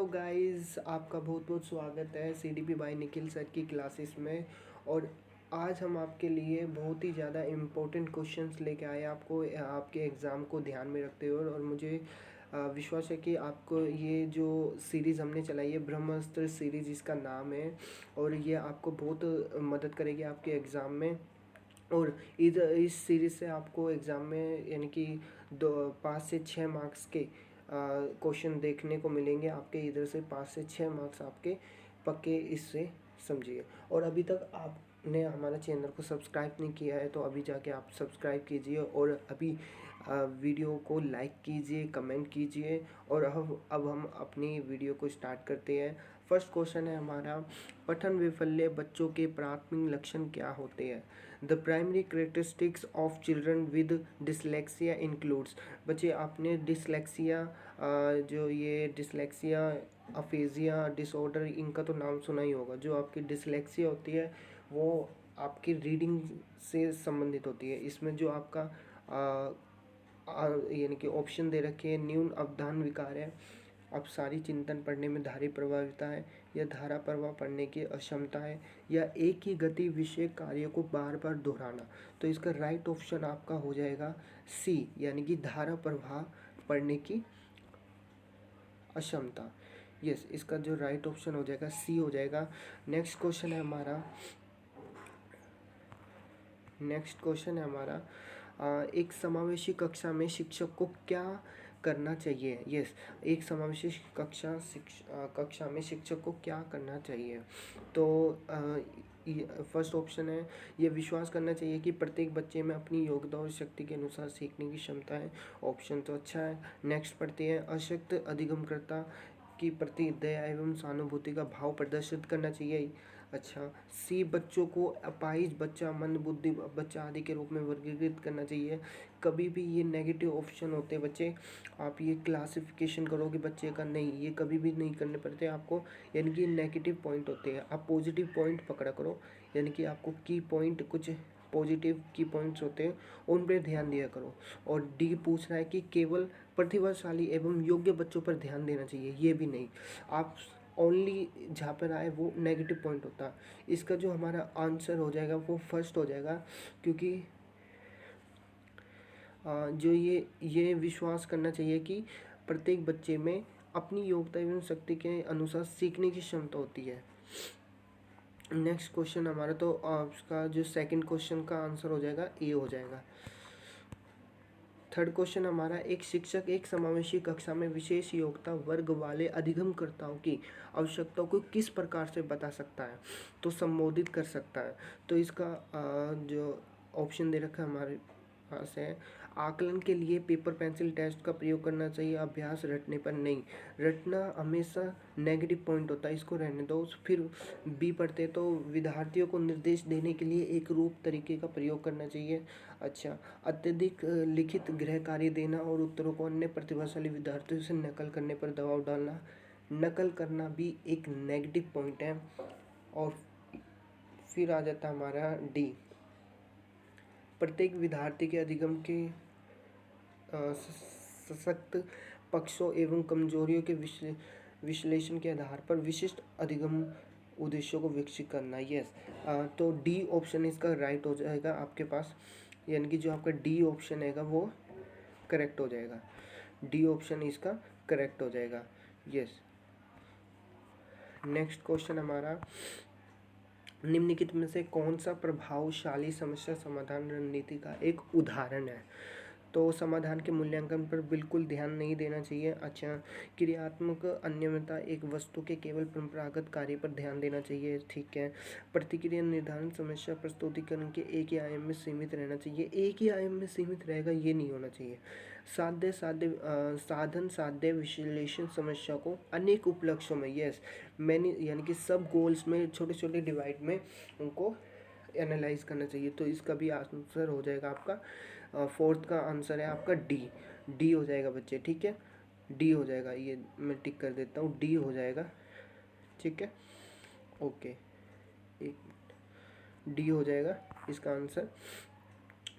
Guys, आपका बहुत बहुत स्वागत है सीडीपी बाय निखिल सर की क्लासेस में। और आज हम आपके लिए बहुत ही ज़्यादा इम्पोर्टेंट क्वेश्चंस लेके आए आपको आपके एग्ज़ाम को ध्यान में रखते हुए। और मुझे विश्वास है कि आपको ये जो सीरीज़ हमने चलाई है, ब्रह्मास्त्र सीरीज़ इसका नाम है, और ये आपको बहुत मदद करेगी आपके एग्ज़ाम में। और इधर इस सीरीज़ से आपको एग्ज़ाम में यानी कि 5 से 6 मार्क्स के क्वेश्चन देखने को मिलेंगे आपके। इधर से 5 से 6 मार्क्स आपके पक्के इससे समझिए। और अभी तक आपने हमारा चैनल को सब्सक्राइब नहीं किया है तो अभी जाके आप सब्सक्राइब कीजिए, और अभी वीडियो को लाइक कीजिए, कमेंट कीजिए। और अब हम अपनी वीडियो को स्टार्ट करते हैं। फर्स्ट क्वेश्चन है हमारा, पठन वैफल्य बच्चों के प्राथमिक लक्षण क्या होते हैं? The primary characteristics of children with dyslexia includes. बच्चे, आपने डिसलेक्सिया जो ये डिसलेक्सिया, अफेजिया डिसऑर्डर, इनका तो नाम सुना ही होगा। जो आपकी डिसलेक्सिया होती है वो आपकी रीडिंग से संबंधित होती है। इसमें जो आपका यानी कि ऑप्शन दे रखे हैं, न्यून अवधान विकार है, अपसारी चिंतन पढ़ने में धारी प्रभाविता है, या धारा प्रवाह पढ़ने की अक्षमता है, या एक ही गति विषय कार्य को बार बार दोहराना। तो इसका राइट ऑप्शन आपका हो जाएगा सी, यानी कि धारा प्रवाह पढ़ने की अक्षमता। यस, इसका जो राइट ऑप्शन हो जाएगा सी हो जाएगा। नेक्स्ट क्वेश्चन है हमारा, एक समावेशी कक्षा में शिक्षक को क्या करना चाहिए? यस, एक समावेशी कक्षा में शिक्षक को क्या करना चाहिए? तो फर्स्ट ऑप्शन है, ये विश्वास करना चाहिए कि प्रत्येक बच्चे में अपनी योग्यता और शक्ति के अनुसार सीखने की क्षमता है। ऑप्शन तो अच्छा है। नेक्स्ट पढ़ते हैं, अशक्त अधिगमकर्ता की प्रति दया एवं सहानुभूति का भाव प्रदर्शित करना चाहिए। अच्छा। सी, बच्चों को अपाहिज बच्चा, मंदबुद्धि बच्चा आदि के रूप में वर्गीकृत करना चाहिए। कभी भी ये नेगेटिव ऑप्शन होते हैं बच्चे, आप ये क्लासिफिकेशन करोगे बच्चे का, नहीं, ये कभी भी नहीं करने पड़ते आपको, यानी कि नेगेटिव पॉइंट होते हैं। आप पॉजिटिव पॉइंट पकड़ा करो, यानी कि आपको की पॉइंट, कुछ पॉजिटिव की पॉइंट्स होते हैं उन पर ध्यान दिया करो। और डी पूछ रहा है कि केवल प्रतिभाशाली एवं योग्य बच्चों पर ध्यान देना चाहिए, ये भी नहीं। आप ओनली जहाँ पर आए वो नेगेटिव पॉइंट होता है। इसका जो हमारा आंसर हो जाएगा वो फर्स्ट हो जाएगा, क्योंकि जो ये विश्वास करना चाहिए कि प्रत्येक बच्चे में अपनी योग्यता एवं शक्ति के अनुसार सीखने की क्षमता होती है। नेक्स्ट क्वेश्चन हमारा, तो उसका जो सेकंड क्वेश्चन का आंसर हो जाएगा ए हो जाएगा। थर्ड क्वेश्चन हमारा, एक शिक्षक एक समावेशी कक्षा में विशेष योग्यता वर्ग वाले अधिगमकर्ताओं की आवश्यकताओं को किस प्रकार से बता सकता है? तो संबोधित कर सकता है। तो इसका जो ऑप्शन दे रखा है हमारे पास है, आकलन के लिए पेपर पेंसिल टेस्ट का प्रयोग करना चाहिए, अभ्यास रटने पर नहीं। रटना हमेशा नेगेटिव पॉइंट होता है, इसको रहने दो। फिर बी पढ़ते तो विद्यार्थियों को निर्देश देने के लिए एक रूप तरीके का प्रयोग करना चाहिए। अच्छा। अत्यधिक लिखित गृह कार्य देना और उत्तरों को अन्य प्रतिभाशाली विद्यार्थियों से नकल करने पर दबाव डालना। नकल करना भी एक नेगेटिव पॉइंट है। और फिर आ जाता है हमारा डी, प्रत्येक विद्यार्थी के अधिगम के सशक्त पक्षों एवं कमजोरियों के विश्लेषण के आधार पर विशिष्ट अधिगम उद्देश्यों को विकसित करना। यस, तो डी ऑप्शन इसका राइट हो जाएगा आपके पास, यानी कि जो आपका डी ऑप्शन है वो करेक्ट हो जाएगा। डी ऑप्शन इसका करेक्ट हो जाएगा। यस। नेक्स्ट क्वेश्चन हमारा, निम्नलिखित में से कौन सा प्रभावशाली समस्या समाधान रणनीति का एक उदाहरण है? तो समाधान के मूल्यांकन पर बिल्कुल ध्यान नहीं देना चाहिए। अच्छा। क्रियात्मक अनियमितता, एक वस्तु के केवल परंपरागत कार्य पर ध्यान देना चाहिए, ठीक है। प्रतिक्रिया निर्धारण, समस्या प्रस्तुतिकरण के एक ही आयाम में सीमित रहना चाहिए, एक ही आयाम में सीमित रहेगा ये नहीं होना चाहिए। साधन साध्य विश्लेषण, समस्या को अनेक उपलक्ष्यों में, यस, मैंने यानी कि सब गोल्स में छोटे छोटे डिवाइड में उनको एनालाइज करना चाहिए। तो इसका भी आंसर हो जाएगा आपका, फोर्थ का आंसर है आपका डी। डी हो जाएगा बच्चे, ठीक है, डी हो जाएगा। ये मैं टिक कर देता हूँ, डी हो जाएगा, ठीक है, ओके, एक डी हो जाएगा इसका आंसर।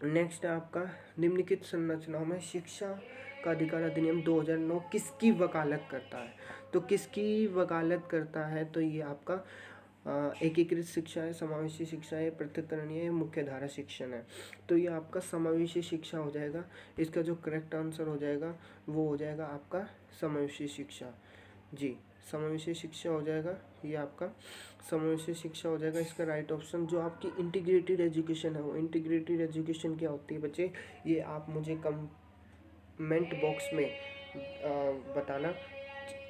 नेक्स्ट है आपका, निम्नलिखित संरचनाओं में शिक्षा का अधिकार अधिनियम 2009 किसकी वकालत करता है? तो किसकी वकालत करता है? तो ये आपका एकीकृत शिक्षा है, समावेशी शिक्षा है, पृथक्करणीय है, मुख्य धारा शिक्षण है। तो ये आपका समावेशी शिक्षा हो जाएगा। इसका जो करेक्ट आंसर हो जाएगा वो हो जाएगा आपका समावेशी शिक्षा। जी, समावेशी शिक्षा हो जाएगा ये आपका समावेशी शिक्षा हो जाएगा। इसका राइट ऑप्शन जो आपकी इंटीग्रेटेड एजुकेशन है, वो इंटीग्रेटेड एजुकेशन क्या होती है बच्चे, ये आप मुझे कमेंट बॉक्स में बताना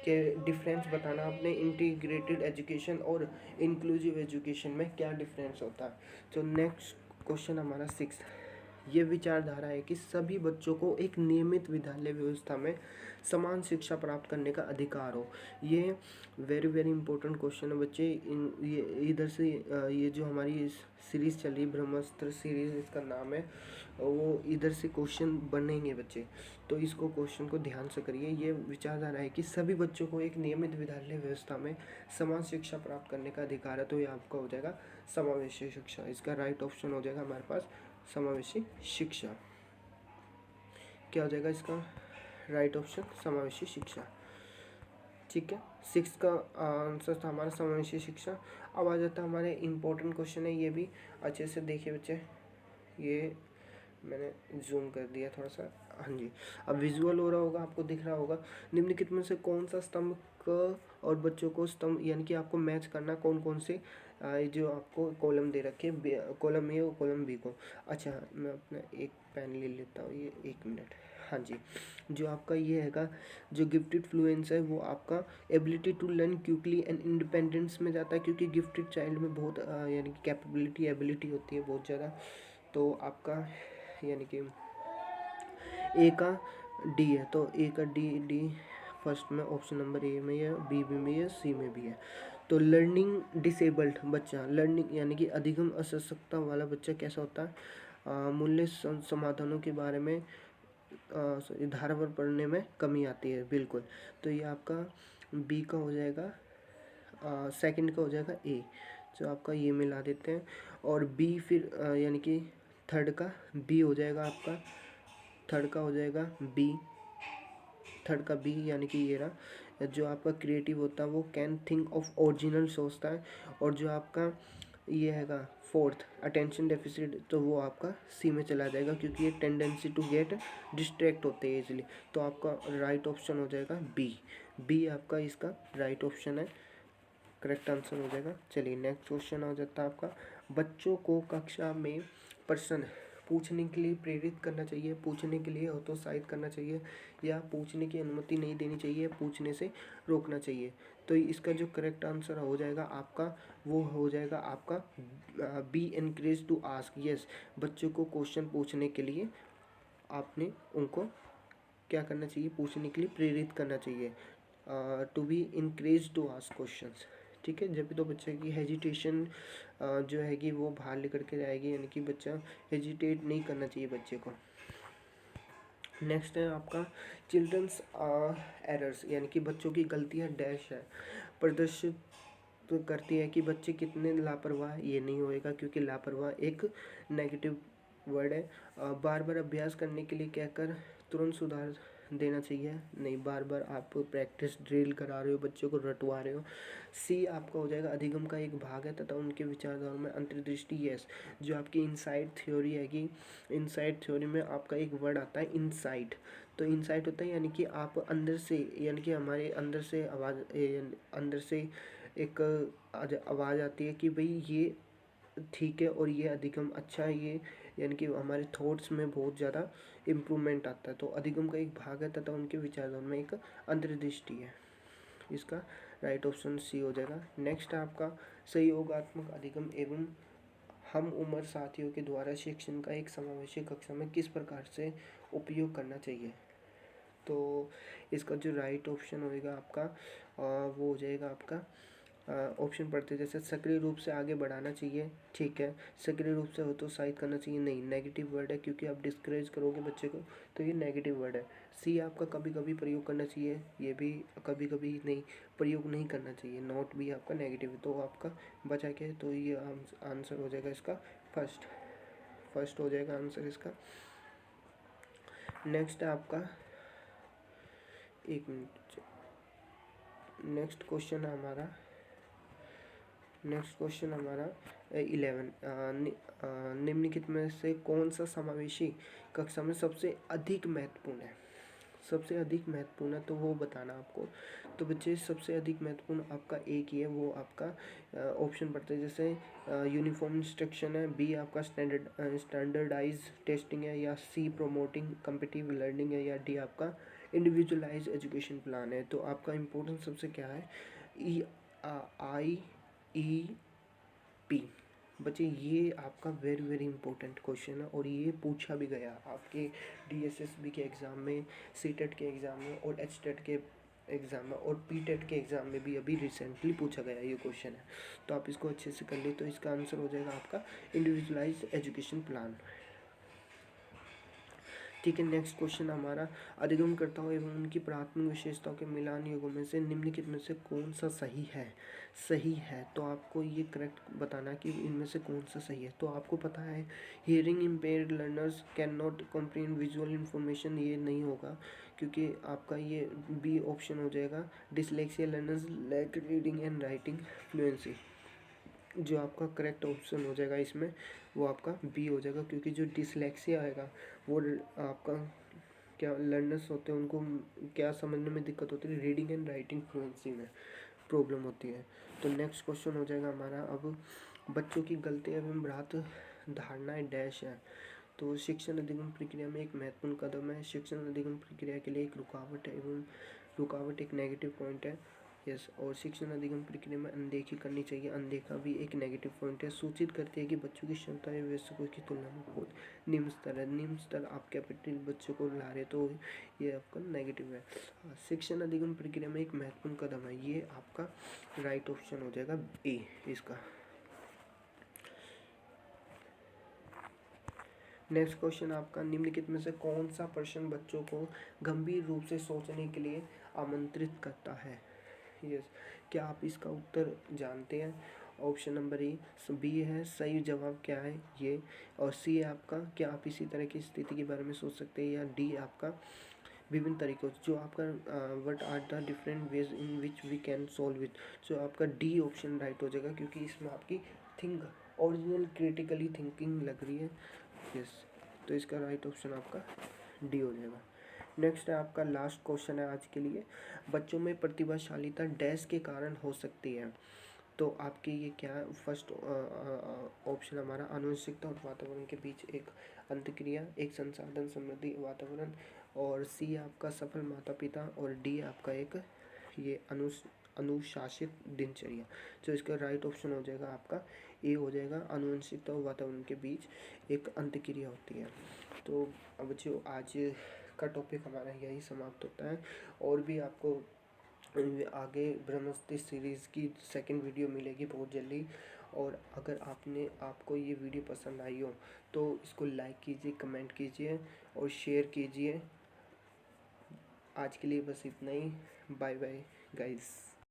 कि डिफरेंस बताना अपने इंटीग्रेटेड एजुकेशन और इंक्लूसिव एजुकेशन में क्या डिफरेंस होता है। तो नेक्स्ट क्वेश्चन हमारा 6, ये विचारधारा है कि सभी बच्चों को एक नियमित विद्यालय व्यवस्था में समान शिक्षा प्राप्त करने का अधिकार हो। ये वेरी वेरी इंपॉर्टेंट क्वेश्चन है बच्चे। ये इधर से ये जो हमारी सीरीज़ चली ब्रह्मास्त्र सीरीज़ इसका नाम है, वो इधर से क्वेश्चन बनेंगे बच्चे, तो इसको क्वेश्चन को ध्यान से करिए। ये विचारधारा है कि सभी बच्चों को एक नियमित विद्यालय व्यवस्था में समान शिक्षा प्राप्त करने का अधिकार है। तो ये आपका हो जाएगा समावेशी शिक्षा। इसका राइट ऑप्शन हो जाएगा हमारे पास समावेशी शिक्षा। क्या हो जाएगा इसका राइट ऑप्शन? समावेशी शिक्षा। ठीक है, 6 का आंसर था हमारा समावेशी शिक्षा। अब आ जाता है हमारे इम्पोर्टेंट क्वेश्चन है, ये भी अच्छे से देखिए बच्चे। ये मैंने जूम कर दिया थोड़ा सा, हाँ जी, अब विजुअल हो रहा होगा, आपको दिख रहा होगा। निम्नलिखित में से कौन सा स्तंभ क और बच्चों को स्तंभ यानी कि आपको मैच करना कौन कौन से जो आपको कॉलम दे रखे हैं, कॉलम ए और कॉलम बी को। अच्छा, मैं अपना एक पेन ले लेता हूँ, ये 1 मिनट। हाँ जी, जो आपका ये हैगा जो गिफ्टेड फ्लुएंस है वो आपका ability to learn quickly and independence में जाता है, क्योंकि गिफ्टेड चाइल्ड में बहुत यानी कि कैपेबिलिटी एबिलिटी होती है बहुत ज़्यादा। तो आपका यानी कि ए का डी है, तो ए का डी फर्स्ट में ऑप्शन नंबर ए में है, बी में है, सी में भी है। तो लर्निंग डिसेबल्ड बच्चा, लर्निंग यानी कि अधिगम असक्षमता वाला बच्चा कैसा होता है, मूल्य समाधानों के बारे में धारावार पढ़ने में कमी आती है, बिल्कुल। तो ये आपका बी का हो जाएगा, सेकंड का हो जाएगा ए, जो आपका ये मिला देते हैं। और बी फिर यानी कि थर्ड का बी हो जाएगा आपका, थर्ड का हो जाएगा बी, थर्ड का बी यानी कि ये रहा। जो आपका क्रिएटिव होता है वो कैन थिंक ऑफ ओरिजिनल सोचता है। और जो आपका ये हैगा फोर्थ अटेंशन डेफिसिट, तो वो आपका सी में चला जाएगा, क्योंकि ये टेंडेंसी टू गेट डिस्ट्रैक्ट होते हैं इजीली। तो आपका राइट ऑप्शन हो जाएगा बी। बी आपका इसका राइट ऑप्शन है, करेक्ट आंसर हो जाएगा। चलिए नेक्स्ट क्वेश्चन आ जाता है आपका, बच्चों को कक्षा में प्रश्न पूछने के लिए प्रेरित करना चाहिए, पूछने के लिए हतोत्साहित करना चाहिए, या पूछने की अनुमति नहीं देनी चाहिए, पूछने से रोकना चाहिए। तो इसका जो करेक्ट आंसर हो जाएगा आपका वो हो जाएगा आपका B, encourage to ask. Yes, बच्चों को क्वेश्चन पूछने के लिए आपने उनको क्या करना चाहिए, पूछने के लिए प्रेरित करना चाहिए, to be increase to ask questions. ठीक है, जब भी तो बच्चे की हेजिटेशन जो हैगी वो बाहर लेकर के जाएगी, यानी कि बच्चा हेजिटेट नहीं करना चाहिए बच्चे को। नेक्स्ट है आपका चिल्ड्रंस एरर्स, यानी कि बच्चों की गलतियां डैश है, प्रदर्शित तो करती है कि बच्चे कितने लापरवाह। ये नहीं होएगा, क्योंकि लापरवाह एक नेगेटिव वर्ड है। बार बार अभ्यास करने के लिए कहकर तुरंत सुधार देना चाहिए, नहीं, बार बार आप प्रैक्टिस ड्रिल करा रहे हो, बच्चों को रटवा रहे हो। सी आपका हो जाएगा अधिगम का एक भाग है तथा उनके विचारधारा में अंतर्दृष्टि। यस, जो आपकी इनसाइट थ्योरी है कि इनसाइट थ्योरी में आपका एक वर्ड आता है इनसाइट। तो इनसाइट होता है यानी कि आप अंदर से, यानी कि हमारे अंदर से आवाज़, अंदर से एक आवाज़ आती है कि भाई ये ठीक है और ये अधिगम अच्छा है, ये यानी कि हमारे थॉट्स में बहुत ज़्यादा इम्प्रूवमेंट आता है। तो अधिगम का एक भाग है तथा उनके विचारधारा में एक अंतर्दृष्टि है। इसका राइट ऑप्शन सी हो जाएगा। नेक्स्ट है आपका सहयोगात्मक अधिगम एवं हम उम्र साथियों के द्वारा शिक्षण का एक समावेशी कक्षा में किस प्रकार से उपयोग करना चाहिए। तो इसका जो राइट ऑप्शन होएगा आपका वो हो जाएगा आपका ऑप्शन पढ़ते जैसे सक्रिय रूप से आगे बढ़ाना चाहिए, ठीक है, सक्रिय रूप से हतोत्साहित करना चाहिए, नहीं, नेगेटिव वर्ड है, क्योंकि आप डिस्करेज करोगे बच्चे को, तो ये नेगेटिव वर्ड है। सी आपका कभी कभी प्रयोग करना चाहिए, ये भी कभी कभी नहीं, प्रयोग नहीं करना चाहिए, नॉट भी आपका नेगेटिव है। तो आपका बचा क्या है, तो ये आंसर हो जाएगा इसका फर्स्ट हो जाएगा आंसर इसका। नेक्स्ट है आपका एक मिनट। नेक्स्ट क्वेश्चन हमारा 11। निम्नलिखित में से कौन सा समावेशी कक्षा में सबसे अधिक महत्वपूर्ण है? सबसे अधिक महत्वपूर्ण है तो वो बताना आपको। तो बच्चे सबसे अधिक महत्वपूर्ण आपका एक ही है, वो आपका ऑप्शन पड़ता है। जैसे यूनिफॉर्म इंस्ट्रक्शन है, बी आपका स्टैंडर्डाइज टेस्टिंग है, या सी प्रोमोटिंग कम्पिटिटिव लर्निंग है, या डी आपका इंडिविजुअलाइज एजुकेशन प्लान है। तो आपका इम्पोर्टेंस सबसे क्या है? IEP। बच्चे ये आपका वेरी वेरी इंपॉर्टेंट क्वेश्चन है और ये पूछा भी गया आपके DSSB के एग्ज़ाम में, CTET के एग्ज़ाम में, और HTET के एग्ज़ाम में, और PTET के एग्ज़ाम में भी अभी रिसेंटली पूछा गया ये क्वेश्चन है। तो आप इसको अच्छे से कर लिए तो इसका आंसर हो जाएगा आपका इंडिविजुअलाइज्ड एजुकेशन प्लान। ठीक है, नेक्स्ट क्वेश्चन हमारा, अधिगमकर्ताओं एवं उनकी प्राथमिक विशेषताओं के मिलान युगों में से निम्नलिखित में से कौन सा सही है? सही है तो आपको ये करेक्ट बताना कि इनमें से कौन सा सही है। तो आपको पता है hearing impaired learners can not comprehend visual information, ये नहीं होगा क्योंकि आपका ये बी ऑप्शन हो जाएगा। Dyslexia learners lack reading and writing fluency, जो आपका करेक्ट ऑप्शन हो जाएगा इसमें वो आपका बी हो जाएगा, क्योंकि जो डिसलेक्सिया आएगा वो आपका क्या लर्नर्स होते हैं उनको क्या समझने में दिक्कत होती है, रीडिंग एंड राइटिंग फ्लुएंसी में प्रॉब्लम होती है। तो नेक्स्ट क्वेश्चन हो जाएगा हमारा अब, बच्चों की गलती एवं भ्रात धारणाएं डैश है। तो शिक्षण अधिगम प्रक्रिया में एक महत्वपूर्ण कदम है। शिक्षण अधिगम प्रक्रिया के लिए एक रुकावट एक नेगेटिव पॉइंट है। यस, और शिक्षण अधिगम प्रक्रिया में अनदेखी करनी चाहिए, अनदेखा भी एक नेगेटिव पॉइंट है। सूचित करती है कि बच्चों की क्षमताएं वयस्कों की तुलना में बहुत निम्न स्तर है। निम्न स्तर आप कैपिटल बच्चों को ला रहे तो ये आपका नेगेटिव है। शिक्षण अधिगम प्रक्रिया में एक महत्वपूर्ण कदम है, ये आपका राइट ऑप्शन हो जाएगा ए इसका। नेक्स्ट क्वेश्चन आपका, निम्नलिखित में से कौन सा प्रश्न बच्चों को गंभीर रूप से सोचने के लिए आमंत्रित करता है? यस, क्या आप इसका उत्तर जानते हैं? ऑप्शन नंबर ए बी है, सही जवाब क्या है ये, और सी है आपका क्या आप इसी तरह की स्थिति के बारे में सोच सकते हैं, या डी आपका विभिन्न तरीकों जो आपका what are the different ways in which we can solve it. जो आपका डी ऑप्शन राइट हो जाएगा, क्योंकि इसमें आपकी थिंक ओरिजिनल क्रिटिकली थिंकिंग लग रही है। यस, तो इसका राइट ऑप्शन आपका डी हो जाएगा। नेक्स्ट है आपका लास्ट क्वेश्चन है आज के लिए, बच्चों में प्रतिभाशालीता डैश के कारण हो सकती है। तो आपके ये क्या है? फर्स्ट ऑप्शन हमारा आनुवंशिकता और वातावरण के बीच एक अंतक्रिया, एक संसाधन समृद्धि वातावरण, और सी आपका सफल माता पिता, और डी आपका एक ये अनुशासित दिनचर्या। तो इसका राइट ऑप्शन हो जाएगा आपका ए हो जाएगा, आनुवंशिकता और वातावरण के बीच एक अंतक्रिया होती है। तो अब जो आज का टॉपिक हमारा यही समाप्त होता है, और भी आपको आगे ब्रह्मस्त्र सीरीज़ की सेकंड वीडियो मिलेगी बहुत जल्दी। और अगर आपको ये वीडियो पसंद आई हो तो इसको लाइक कीजिए, कमेंट कीजिए और शेयर कीजिए। आज के लिए बस इतना ही। Bye bye guys.